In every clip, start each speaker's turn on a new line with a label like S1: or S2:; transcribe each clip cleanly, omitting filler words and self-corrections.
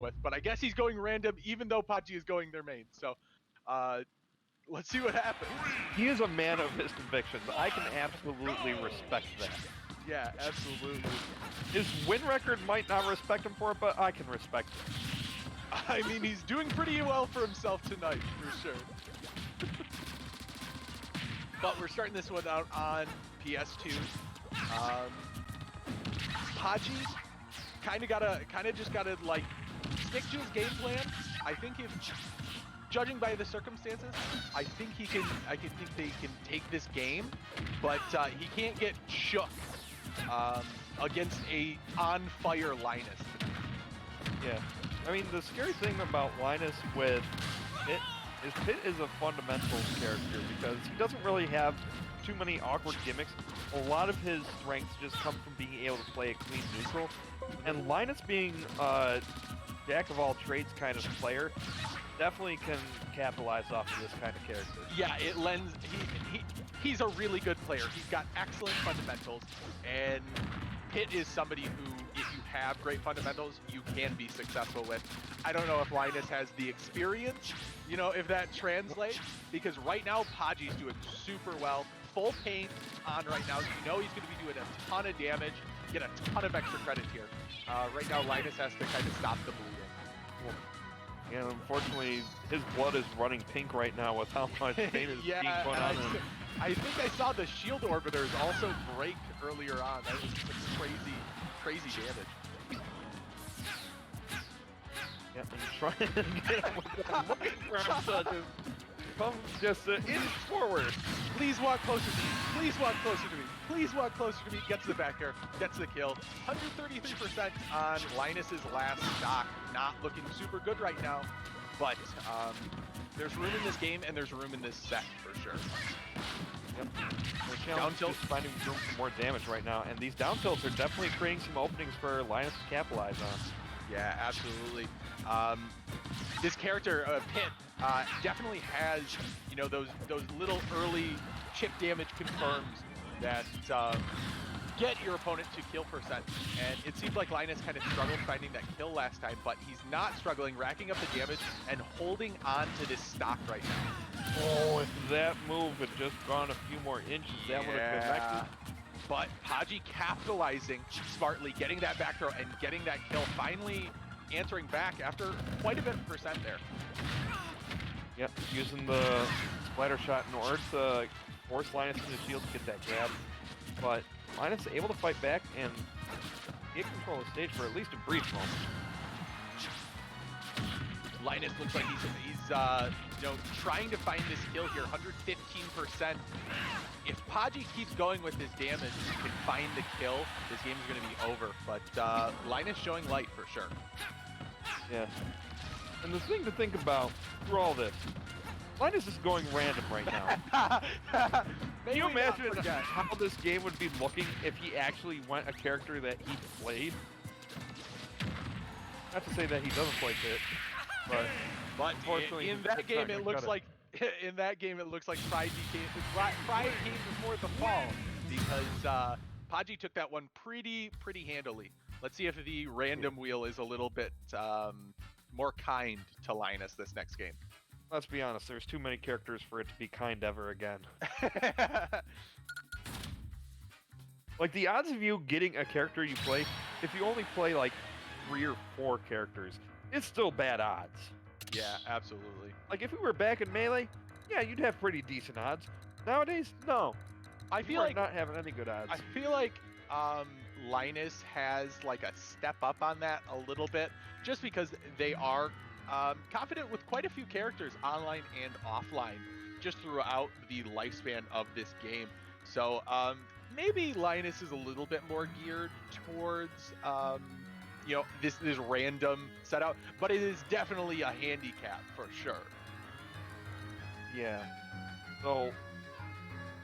S1: with, but I guess he's going random even though Podgy is going their main. So let's see what happens.
S2: He is a man of his convictions. I can absolutely respect that.
S1: Yeah, absolutely.
S2: His win record might not respect him for it, but I can respect it.
S1: I mean, he's doing pretty well for himself tonight, for sure. But we're starting this one out on PS2. Podgy kind of just gotta like stick to his game plan. I think if judging by the circumstances, I think they can take this game, but he can't get shook against a on fire Linus.
S2: Yeah, I mean the scary thing about Linus with Pit is Pit is a fundamental character because he doesn't really have too many awkward gimmicks. A lot of his strengths just come from being able to play a clean neutral, and Linus being a jack of all trades kind of player definitely can capitalize off of this kind of character.
S1: Yeah, it lends. He's a really good player. He's got excellent fundamentals, and Pit is somebody who, if you have great fundamentals, you can be successful with. I don't know if Linus has the experience, you know, if that translates, because right now Podgy's doing super well. Full paint on right now. You know he's going to be doing a ton of damage, get a ton of extra credit here. Right now Linus has to kind of stop the bleeding.
S2: And unfortunately, his blood is running pink right now with how much pain is being put on him.
S1: I think I saw the shield orbiters also break earlier on. That was some crazy damage.
S2: Yeah, and trying to get him with the ground touches. Come just an inch forward.
S1: Please walk closer to me. Please walk closer to me. Please walk closer to me. Gets the back air. Gets the kill. 133% on Linus's last stock. Not looking super good right now. But there's room in this game and there's room in this set for sure.
S2: Yep. Down tilt is finding room for more damage right now. And these down tilts are definitely creating some openings for Linus to capitalize on.
S1: Yeah, absolutely. This character, Pit, definitely has, you know, those little early chip damage confirms that get your opponent to kill percent. And it seemed like Linus kind of struggled finding that kill last time, but he's not struggling, racking up the damage and holding on to this stock right now.
S2: Oh, if that move had just gone a few more inches, that would have connected.
S1: But Podgy capitalizing smartly, getting that back throw and getting that kill, finally answering back after quite a bit of percent there.
S2: Yep, using the splatter shot in order to force Linus into the shield to get that grab. But Linus is able to fight back and get control of the stage for at least a brief moment.
S1: Linus looks like he's you know, trying to find this kill here, 115%. If Podgy keeps going with his damage and can find the kill, this game is going to be over. But Linus showing light for sure.
S2: Yeah. And the thing to think about through all this, Linus is going random right now. Can you imagine how this game would be looking if he actually went a character that he played? Not to say that he doesn't play Pit, but unfortunately,
S1: in that game it looks like Pride came before the fall, because Podgy took that one pretty handily. Let's see if the random wheel is a little bit more kind to Linus this next game.
S2: Let's be honest, there's too many characters for it to be kind ever again. Like, the odds of you getting a character you play, if you only play like 3 or 4 characters, it's still bad odds.
S1: Yeah, absolutely.
S2: Like, if we were back in Melee, yeah, you'd have pretty decent odds. Nowadays, no.
S1: I feel like
S2: not having any good odds.
S1: I feel like Linus has like a step up on that a little bit, just because they are confident with quite a few characters online and offline just throughout the lifespan of this game. So maybe Linus is a little bit more geared towards you know, this random setup, but it is definitely a handicap for sure.
S2: Yeah. So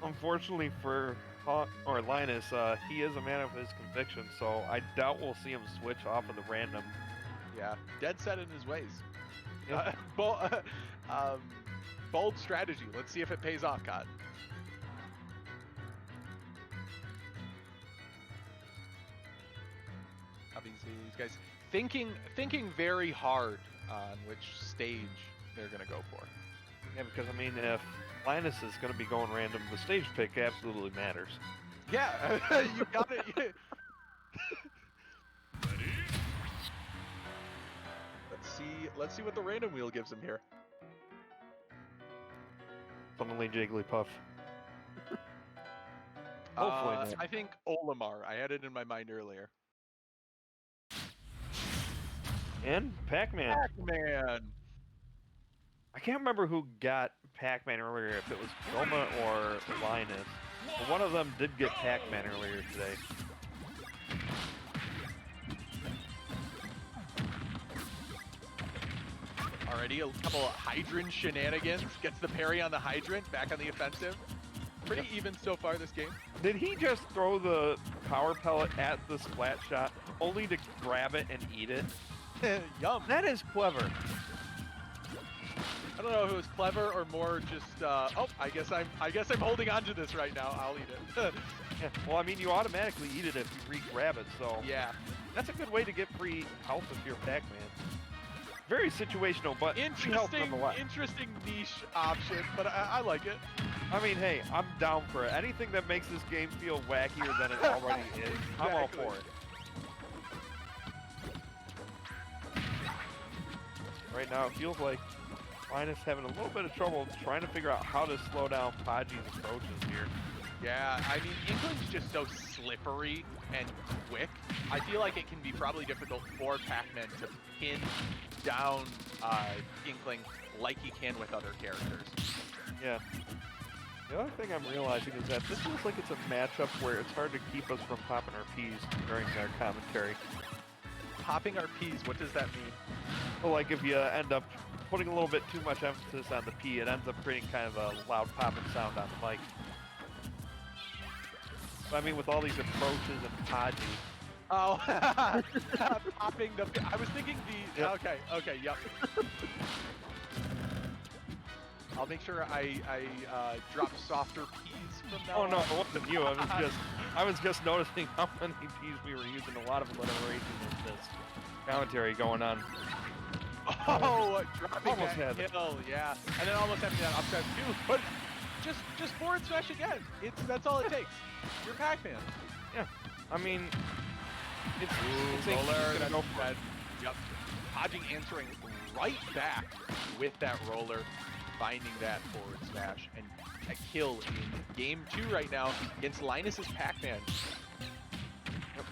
S2: unfortunately for Linus, he is a man of his convictions, so I doubt we'll see him switch off of the random.
S1: Yeah, dead set in his ways.
S2: Yep.
S1: Bold strategy. Let's see if it pays off, Cod. Obviously, these guys thinking very hard on which stage they're gonna go for.
S2: Yeah, because I mean, if Linus is going to be going random, the stage pick absolutely matters.
S1: Yeah, you got it. Let's see what the random wheel gives him here.
S2: Suddenly Jigglypuff. Hopefully not.
S1: I think Olimar. I had it in my mind earlier.
S2: And PacMan.
S1: PacMan.
S2: I can't remember who got PacMan earlier, if it was Roma or Linus. But one of them did get PacMan earlier today.
S1: Already a couple of hydrant shenanigans. Gets the parry on the hydrant, back on the offensive. Pretty even so far this game.
S2: Did he just throw the power pellet at the splat shot only to grab it and eat it?
S1: Yum.
S2: That is clever.
S1: I don't know if it was clever or more just oh, I guess I'm holding on to this right now. I'll eat it.
S2: Yeah, well, I mean, you automatically eat it if you re-grab it, so
S1: Yeah.
S2: that's a good way to get free health if you're PacMan. Very situational, but free health nonetheless.
S1: Interesting niche option, but I like it.
S2: I mean, hey, I'm down for it. Anything that makes this game feel wackier than it already is, I'm all for it. Right now, it feels like Linus having a little bit of trouble trying to figure out how to slow down Podgy's approaches here.
S1: Yeah, I mean, Inkling's just so slippery and quick. I feel like it can be probably difficult for PacMan to pin down Inkling like he can with other characters.
S2: Yeah. The other thing I'm realizing is that this feels like it's a matchup where it's hard to keep us from popping our P's during our commentary.
S1: Popping our P's, what does that mean?
S2: Well, like if you end up putting a little bit too much emphasis on the P, it ends up creating kind of a loud popping sound on the mic. So, I mean, with all these approaches and Podgy.
S1: Oh, popping the. I was thinking the.
S2: Yep.
S1: Okay, yep. I'll make sure I drop softer P's from now
S2: Oh
S1: on.
S2: no, it wasn't you. I was just noticing how many P's we were using. A lot of alliteration in this commentary going on.
S1: Oh, dropping
S2: Almost
S1: that
S2: had it.
S1: kill, yeah, and then almost having that upset too. But just forward smash again. That's all it takes. You're PacMan.
S2: Yeah, I mean, it's
S1: Roller.
S2: gonna go for it.
S1: Yep. Podgy answering right back with that roller, finding that forward smash, and a kill in game 2 right now against Linus's PacMan.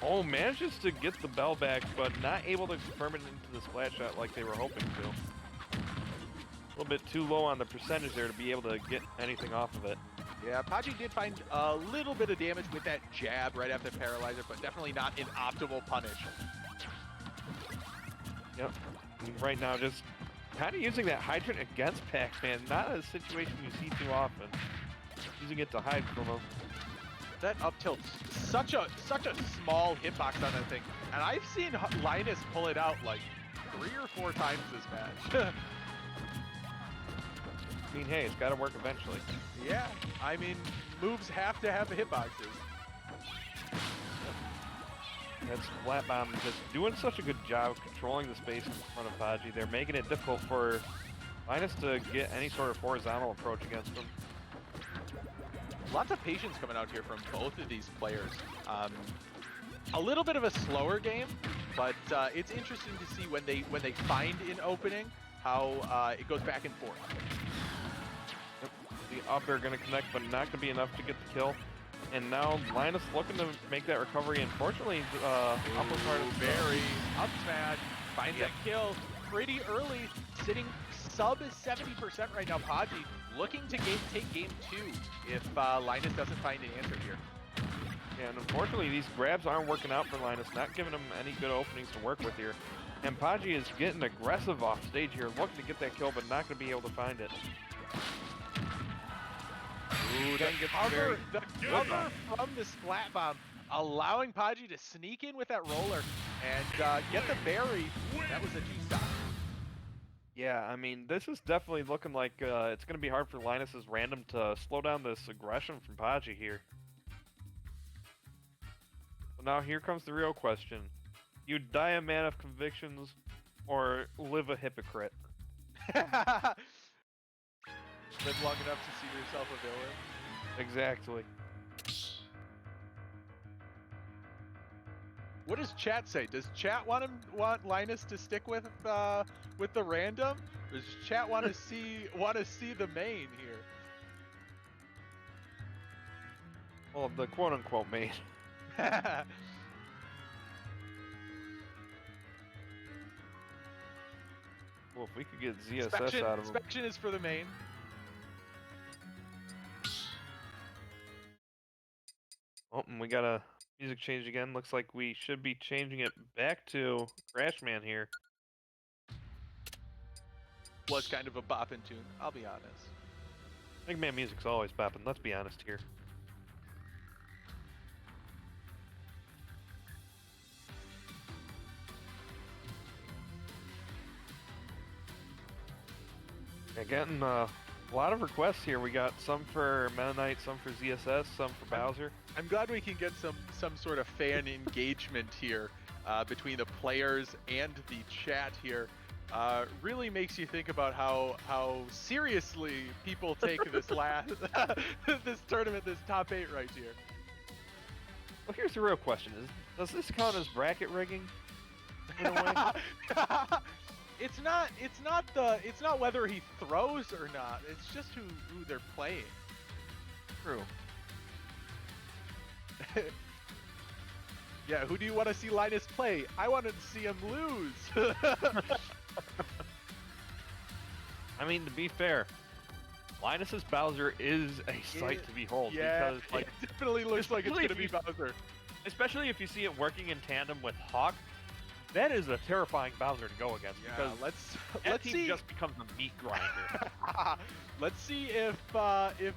S2: Oh, manages to get the bell back, but not able to confirm it into the splash shot like they were hoping to. A little bit too low on the percentage there to be able to get anything off of it.
S1: Yeah, Podgy did find a little bit of damage with that jab right after Paralyzer, but definitely not an optimal punish.
S2: Yep. And right now, just kind of using that hydrant against PacMan. Not a situation you see too often. Using it to hide from him.
S1: That up tilt's such a small hitbox on that thing, and I've seen Linus pull it out like 3 or 4 times this match.
S2: I mean, hey, it's got to work eventually.
S1: Yeah, I mean, moves have to have the hitboxes.
S2: That's Flat Bomb just doing such a good job controlling the space in front of Podgy. They're making it difficult for Linus to get any sort of horizontal approach against them.
S1: Lots of patience coming out here from both of these players. A little bit of a slower game, but it's interesting to see when they find an opening how it goes back and forth.
S2: Yep. The up air going to connect, but not going to be enough to get the kill. And now Linus looking to make that recovery. Unfortunately, upper part of
S1: very up smash finds that kill pretty early, sitting sub 70% right now. Podgy looking to take game 2 if Linus doesn't find an answer here.
S2: Yeah, and unfortunately, these grabs aren't working out for Linus, not giving him any good openings to work with here. And Podgy is getting aggressive off stage here, looking to get that kill, but not going to be able to find it.
S1: Ooh, the cover from the splat bomb, allowing Podgy to sneak in with that roller and get the berry. That was a G-stop.
S2: Yeah, I mean, this is definitely looking like it's going to be hard for Linus's random to slow down this aggression from Podgy here. So now here comes the real question. You die a man of convictions, or live a hypocrite.
S1: Live long enough to see yourself a villain.
S2: Exactly.
S1: What does chat say? Does chat want Linus to stick with the random? Or does chat want to see the main here?
S2: Well, the quote-unquote main. Well, if we could get ZSS out of him.
S1: Inspection is for the main.
S2: Oh, and we got a music change again. Looks like we should be changing it back to PacMan here.
S1: Was kind of a boppin' tune, I'll be honest.
S2: PacMan music's always bopping, let's be honest here. Getting a lot of requests here. We got some for Meta Knight, some for ZSS, some for Bowser.
S1: I'm glad we can get some sort of fan engagement here between the players and the chat here. Really makes you think about how seriously people take this this tournament, this top 8 right here.
S2: Well, here's the real question: does this count as bracket rigging? In a way?
S1: It's not whether he throws or not. It's just who they're playing.
S2: True.
S1: Yeah, who do you want to see Linus play? I wanted to see him lose.
S2: I mean, to be fair, Linus's Bowser is a sight to behold.
S1: Yeah,
S2: because, like,
S1: it definitely looks like it's going to be Bowser.
S2: Especially if you see it working in tandem with Hawk. That is a terrifying Bowser to go against,
S1: Yeah,
S2: because
S1: let's see.
S2: just becomes a meat grinder.
S1: Let's see if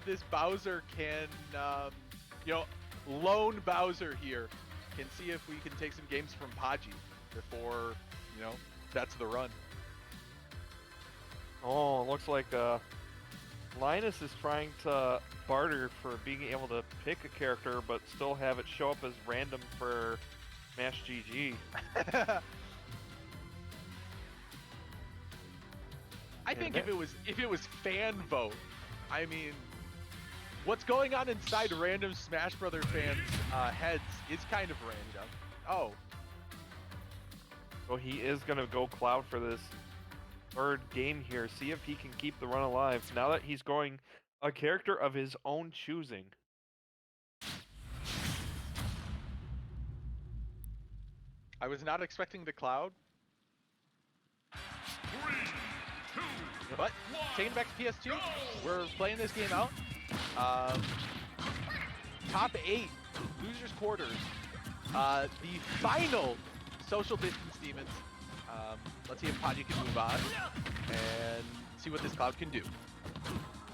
S1: this Bowser can, lone Bowser here can see if we can take some games from Podgy before, that's the run.
S2: Oh, looks like Linus is trying to barter for being able to pick a character, but still have it show up as random for Smash GG.
S1: I think if it was fan vote, I mean, what's going on inside random Smash Brother fans' heads is kind of random. Oh.
S2: So he is gonna go Cloud for this third game here. See if he can keep the run alive. Now that he's going a character of his own choosing.
S1: I was not expecting the Cloud. But taking it back to PS2, we're playing this game out. Top 8, losers quarters. The final social distance demons. Let's see if Podgy can move on and see what this Cloud can do.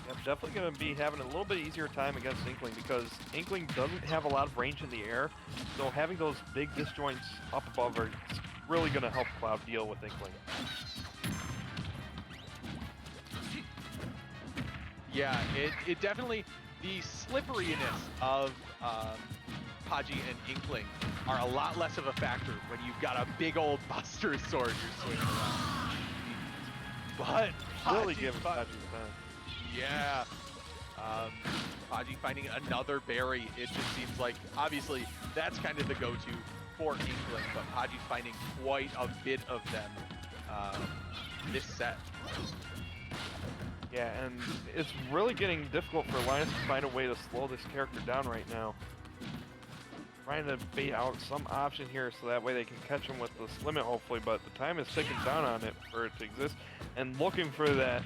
S2: Yep, definitely going to be having a little bit easier time against Inkling, because Inkling doesn't have a lot of range in the air, so having those big disjoints up above are really going to help Cloud deal with Inkling.
S1: Yeah, it definitely, the slipperiness of Podgy and Inkling are a lot less of a factor when you've got a big old Buster Sword you're swinging around. But
S2: Really giving Podgy the time.
S1: Yeah. Podgy finding another berry. It just seems like, obviously, that's kind of the go-to for Inkling, but Podgy's finding quite a bit of them this set.
S2: Yeah, and it's really getting difficult for Linus to find a way to slow this character down right now. Trying to bait out some option here so that way they can catch him with this limit, hopefully, but the time is ticking down on it for it to exist. And looking for that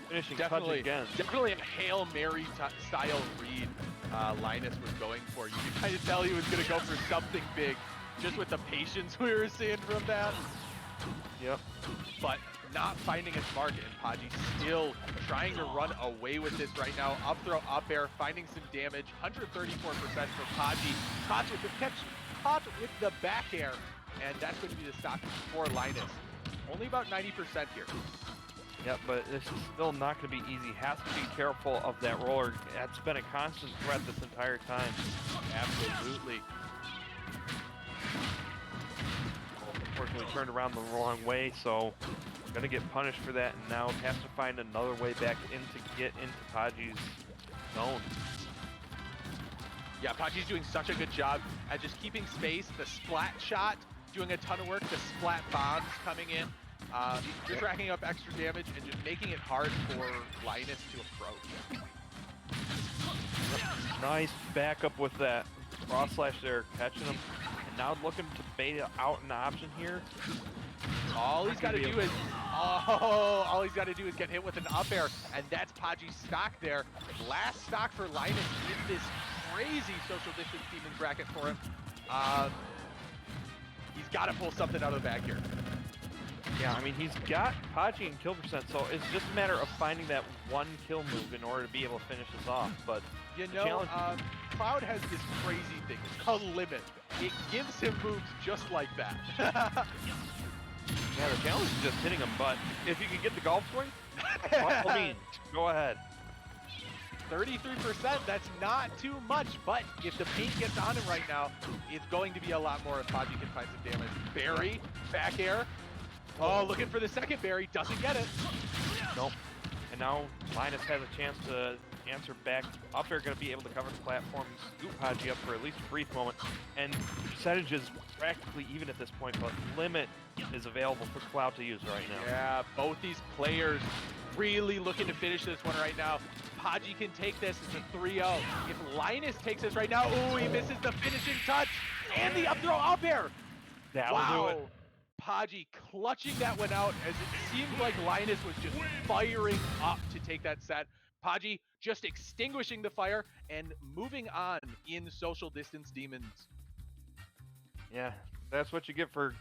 S2: finishing touch again.
S1: Definitely a Hail Mary style read Linus was going for. You could kind of tell he was going to go for something big, just with the patience we were seeing from that.
S2: Yep.
S1: But not finding its market, and Podgy still trying to run away with this right now. Up throw, up air, finding some damage. 134% for Podgy. Caught with the catch, caught with the back air, and that's going to be the stop for Linus. Only about 90% here.
S2: Yep, but this is still not going to be easy. Has to be careful of that roller. That's been a constant threat this entire time.
S1: Absolutely.
S2: unfortunately turned around the wrong way, so gonna get punished for that, and now has to find another way back in to get into Podgy's zone.
S1: Yeah, Podgy's doing such a good job at just keeping space. The splat shot doing a ton of work. The splat bombs coming in, just racking up extra damage and just making it hard for Linus to approach.
S2: Nice backup with that cross slash there, catching him, and now looking to bait out an option here.
S1: All he's got to do is, all he's got to do is get hit with an up air, and that's Podgy's stock there. Last stock for Linus in this crazy social distance demon bracket for him. He's got to pull something out of the bag here.
S2: Yeah, I mean, he's got Podgy in kill percent, so it's just a matter of finding that one kill move in order to be able to finish this off. But
S1: you know, Cloud has this crazy thing. It's called Limit. It gives him moves just like that.
S2: Yeah, the challenge is just hitting him, but if you can get the golf swing, by all means, go ahead.
S1: 33%, that's not too much, but if the paint gets on him right now, it's going to be a lot more if Podgy can find some damage. Barry, back air. Oh, looking for the second Barry, doesn't get it.
S2: Nope. And now Linus has a chance to answer back. Up air going to be able to cover the platform, scoop Podgy up for at least a brief moment, and the percentage is practically even at this point, but Limit is available for Cloud to use right now.
S1: Yeah, both these players really looking to finish this one right now. Podgy can take this, it's a 3-0. If Linus takes this right now, ooh, he misses the finishing touch, and the up throw up air.
S2: That'll do it.
S1: Podgy clutching that one out as it seemed like Linus was just firing up to take that set. Podgy just extinguishing the fire and moving on in social distance demons.
S2: Yeah, that's what you get for